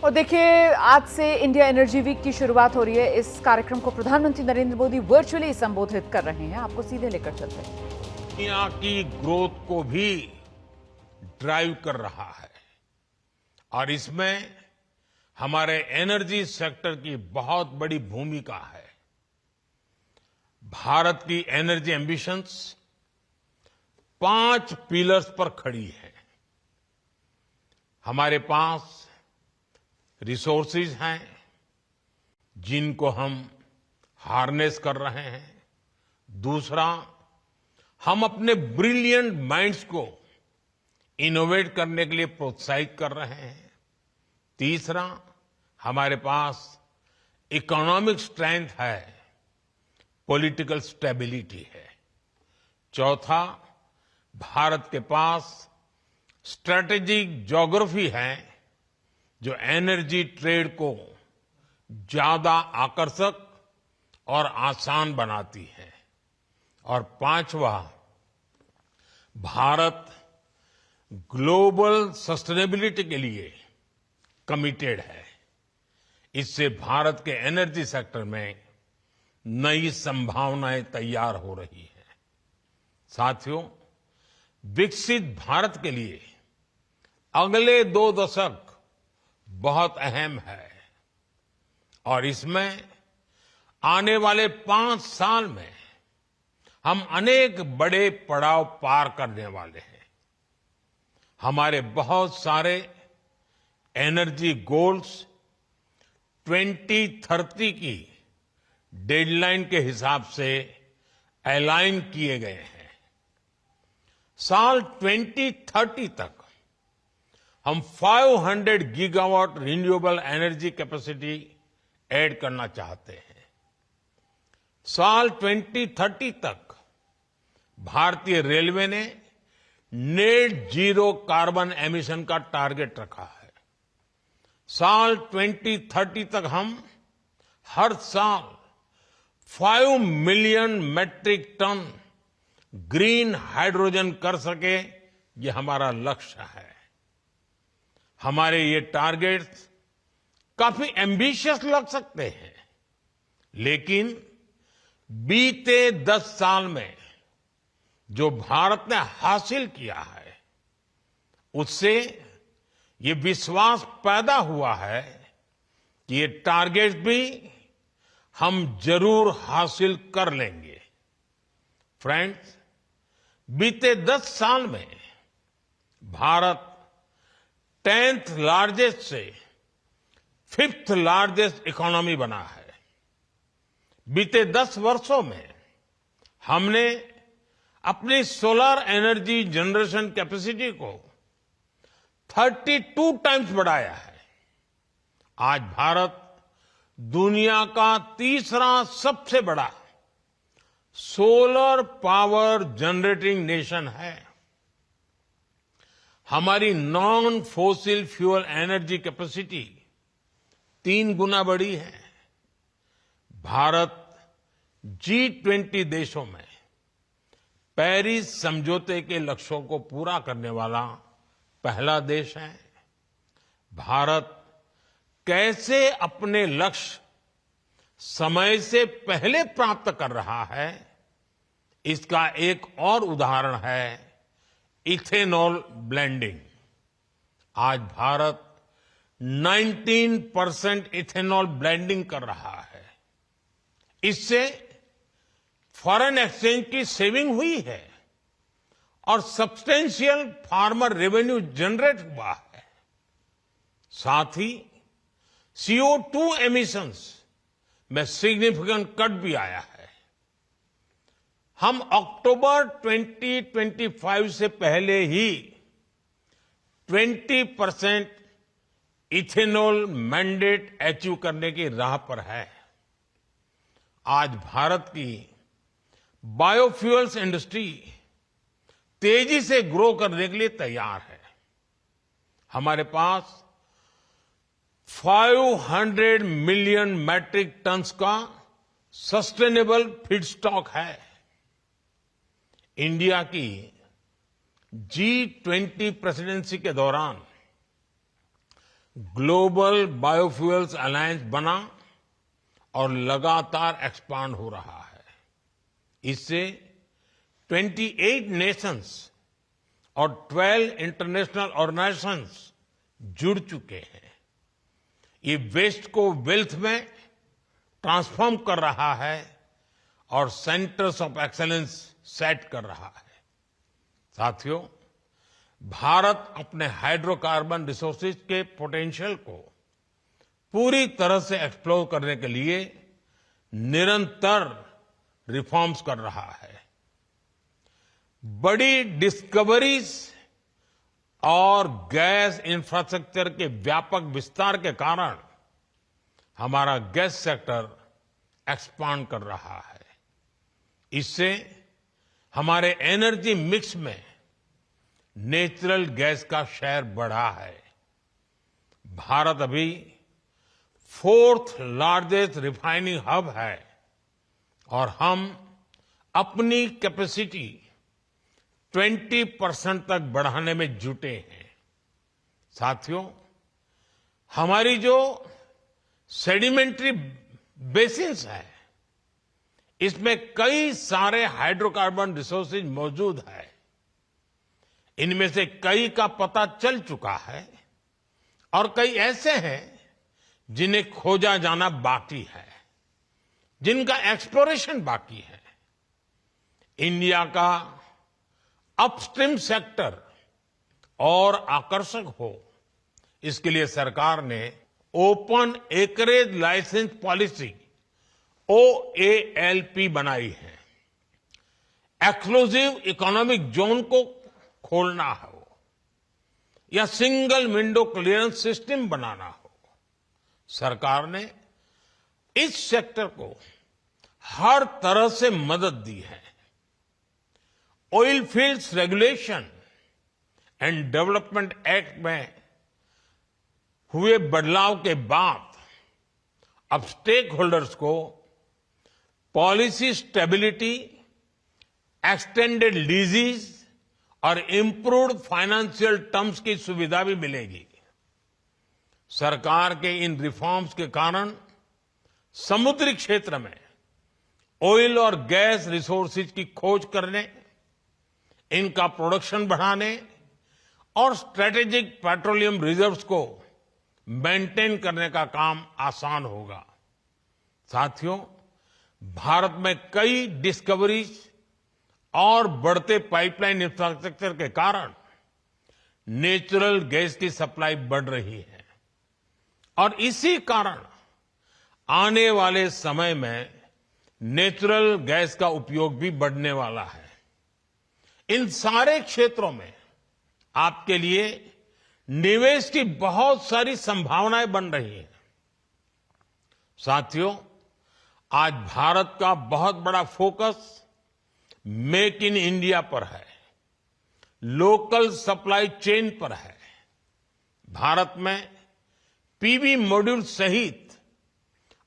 और देखिए, आज से इंडिया एनर्जी वीक की शुरुआत हो रही है। इस कार्यक्रम को प्रधानमंत्री नरेंद्र मोदी वर्चुअली संबोधित कर रहे हैं। आपको सीधे लेकर चलते हैं। दुनिया की ग्रोथ को भी ड्राइव कर रहा है और इसमें हमारे एनर्जी सेक्टर की बहुत बड़ी भूमिका है। भारत की एनर्जी एम्बिशंस 5 पिलर्स पर खड़ी है। हमारे पास रिसोर्सेज हैं जिनको हम हार्नेस कर रहे हैं। दूसरा, हम अपने ब्रिलियंट माइंड्स को इनोवेट करने के लिए प्रोत्साहित कर रहे हैं। तीसरा, हमारे पास इकोनॉमिक स्ट्रेंथ है, पॉलिटिकल स्टेबिलिटी है। चौथा, भारत के पास स्ट्रेटेजिक ज्योग्राफी है जो एनर्जी ट्रेड को ज्यादा आकर्षक और आसान बनाती है। और पांचवा, भारत ग्लोबल सस्टेनेबिलिटी के लिए कमिटेड है। इससे भारत के एनर्जी सेक्टर में नई संभावनाएं तैयार हो रही हैं। साथियों, विकसित भारत के लिए अगले 2 दशक बहुत अहम है और इसमें आने वाले 5 साल में हम अनेक बड़े पड़ाव पार करने वाले हैं। हमारे बहुत सारे एनर्जी गोल्स 2030 की डेडलाइन के हिसाब से अलाइन किए गए हैं। साल 2030 तक हम 500 gigawatt renewable energy capacity add करना चाहते हैं। साल 2030 तक भारतीय रेलवे ने नेट जीरो कार्बन एमिशन का टारगेट रखा है। साल 2030 तक हम हर साल 5 million metric ton green hydrogen कर सके, ये हमारा लक्ष्य है। हमारे ये टारगेट्स काफी एम्बिशियस लग सकते हैं, लेकिन बीते 10 साल में जो भारत ने हासिल किया है, उससे ये विश्वास पैदा हुआ है कि ये टारगेट्स भी हम जरूर हासिल कर लेंगे। फ्रेंड्स, बीते 10 साल में भारत 10th लार्जेस्ट से 5th लार्जेस्ट इकोनॉमी बना है। बीते 10 वर्षों में हमने अपनी सोलर एनर्जी जनरेशन कैपेसिटी को 32 टाइम्स बढ़ाया है। आज भारत दुनिया का तीसरा सबसे बड़ा सोलर पावर जनरेटिंग नेशन है। हमारी non fossil fuel energy capacity 3 गुना बढ़ी है। भारत G20 देशों में पेरिस समझौते के लक्ष्यों को पूरा करने वाला पहला देश है। भारत कैसे अपने लक्ष्य समय से पहले प्राप्त कर रहा है, इसका एक और उदाहरण है इथेनॉल ब्लेंडिंग। आज भारत 19% इथेनॉल ब्लेंडिंग कर रहा है। इससे फॉरेन एक्सचेंज की सेविंग हुई है और सब्सटेंशियल फार्मर रेवेन्यू जनरेट हुआ है। साथ ही CO2 एमिशंस में सिग्निफिकेंट कट भी आया है। हम अक्टूबर 2025 से पहले ही 20% इथेनॉल मैंडेट अचीव करने की राह पर है। आज भारत की बायोफ्यूल्स इंडस्ट्री तेजी से ग्रो करने के लिए तैयार है। हमारे पास 500 मिलियन मैट्रिक टन्स का सस्टेनेबल फीडस्टॉक है। इंडिया की G20 प्रेसिडेंसी के दौरान ग्लोबल बायोफ्यूल्स अलायंस बना और लगातार एक्सपांड हो रहा है। इससे 28 नेशंस और 12 इंटरनेशनल ऑर्गेनाइजेशंस जुड़ चुके हैं। ये वेस्ट को वेल्थ में ट्रांसफॉर्म कर रहा है और सेंटर्स ऑफ एक्सीलेंस सेट कर रहा है। साथियों, भारत अपने हाइड्रोकार्बन रिसोर्सेज के पोटेंशियल को पूरी तरह से एक्सप्लोर करने के लिए निरंतर रिफॉर्म्स कर रहा है। बड़ी डिस्कवरीज और गैस इंफ्रास्ट्रक्चर के व्यापक विस्तार के कारण हमारा गैस सेक्टर एक्सपांड कर रहा है। इससे हमारे एनर्जी मिक्स में नेचुरल गैस का शेयर बढ़ा है। भारत अभी 4th लार्जेस्ट रिफाइनिंग हब है और हम अपनी कैपेसिटी 20% तक बढ़ाने में जुटे हैं। साथियों, हमारी जो सेडिमेंट्री बेसिन्स है, इसमें कई सारे हाइड्रोकार्बन रिसोर्सेज मौजूद है। इनमें से कई का पता चल चुका है और कई ऐसे हैं जिन्हें खोजा जाना बाकी है, जिनका एक्सप्लोरेशन बाकी है। इंडिया का अपस्ट्रीम सेक्टर और आकर्षक हो, इसके लिए सरकार ने open acreage licence policy OALP बनाई है। एक्सक्लूसिव इकोनॉमिक जोन को खोलना हो या सिंगल विंडो क्लियरेंस सिस्टम बनाना हो, सरकार ने इस सेक्टर को हर तरह से मदद दी है। Oil fields regulation and development act में हुए बदलाव के बाद अब स्टेक होल्डर्स को पॉलिसी स्टेबिलिटी, एक्सटेंडेड लीजेस और इंप्रूव्ड फाइनेंशियल टर्म्स की सुविधा भी मिलेगी। सरकार के इन रिफॉर्म्स के कारण समुद्री क्षेत्र में ऑयल और गैस रिसोर्सेज की खोज करने, इनका प्रोडक्शन बढ़ाने और स्ट्रेटेजिक पेट्रोलियम रिजर्व्स को मेंटेन करने का काम आसान होगा। साथियों, भारत में कई डिस्कवरीज और बढ़ते पाइपलाइन इंफ्रास्ट्रक्चर के कारण नेचुरल गैस की सप्लाई बढ़ रही है और इसी कारण आने वाले समय में नेचुरल गैस का उपयोग भी बढ़ने वाला है। इन सारे क्षेत्रों में आपके लिए निवेश की बहुत सारी संभावनाएं बन रही हैं। साथियों, आज भारत का बहुत बड़ा फोकस मेक इन इंडिया पर है, लोकल सप्लाई चेन पर है। भारत में पीवी मॉड्यूल सहित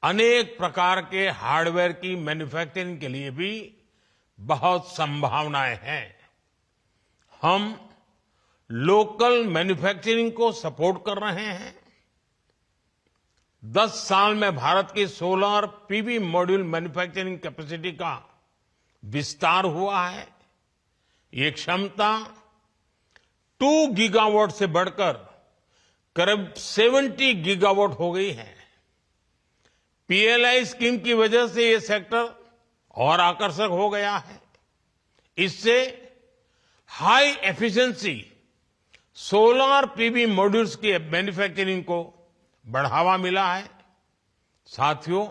अनेक प्रकार के हार्डवेयर की मैन्युफैक्चरिंग के लिए भी बहुत संभावनाएं हैं। हम लोकल मैन्युफैक्चरिंग को सपोर्ट कर रहे हैं। 10 साल में भारत की solar PV module manufacturing capacity का विस्तार हुआ है। ये क्षमता 2 गीगावाट से बढ़कर करीब 70 गीगावाट हो गई है। पीएलआई स्कीम की वजह से ये सेक्टर और आकर्षक हो गया है। इससे high efficiency solar PV modules की मैन्युफैक्चरिंग को बढ़ावा मिला है। साथियों,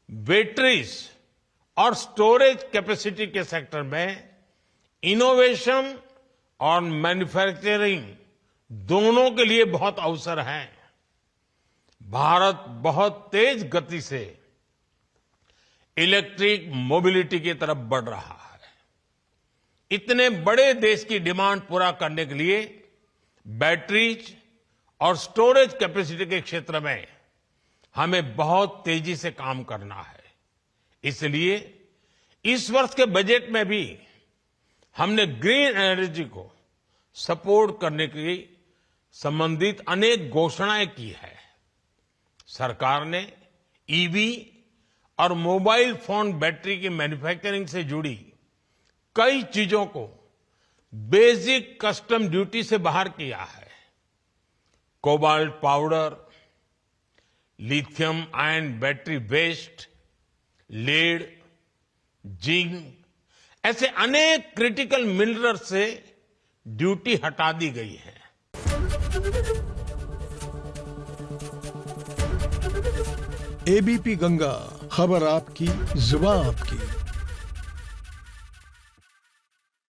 बैटरीज और स्टोरेज कैपेसिटी के सेक्टर में इनोवेशन और मैन्युफैक्चरिंग दोनों के लिए बहुत अवसर हैं। भारत बहुत तेज गति से इलेक्ट्रिक मोबिलिटी की तरफ बढ़ रहा है। इतने बड़े देश की डिमांड पूरा करने के लिए बैटरीज और स्टोरेज कैपेसिटी के क्षेत्र में हमें बहुत तेजी से काम करना है। इसलिए इस वर्ष के बजट में भी हमने ग्रीन एनर्जी को सपोर्ट करने की संबंधित अनेक घोषणाएं की है। सरकार ने ईवी और मोबाइल फोन बैटरी की मैन्युफैक्चरिंग से जुड़ी कई चीजों को बेसिक कस्टम ड्यूटी से बाहर किया है। Cobalt powder, lithium ion battery waste, lead, zinc ऐसे अनेक क्रिटिकल मिनरल्स से ड्यूटी हटा दी गई है। एबीपी गंगा, खबर आपकी, जुबान आपकी।